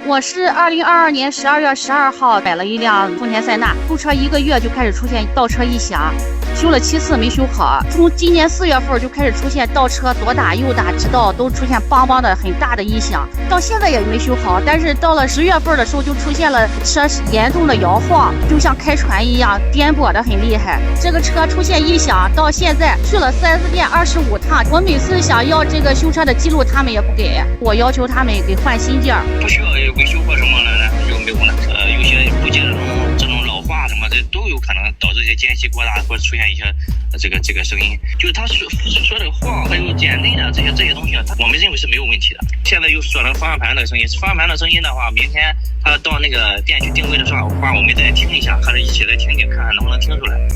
我是2022年12月12号买了一辆丰田塞纳，入车1个月就开始出现倒车异响，修了7次没修好。从今年4月份就开始出现倒车左打右打直道都出现梆梆的很大的异响，到现在也没修好。但是到了10月份的时候就出现了车严重的摇晃，就像开船一样颠簸的很厉害。这个车出现异响到现在去了4S店25趟，我每次想要这个修车的记录他们也不给，我要求他们给换新件。不需要维修或什么的，然后就没有了。有些部件这种老化什么的都有可能导致这些间隙过大，或者出现一些这个声音。就是他说的晃还有减震的这些东西，我们认为是没有问题的。现在又说了方向盘的声音，方向盘的声音的话，明天他到那个店去定位的时候，我们再听一下，还是一起来听听，看看能不能听出来。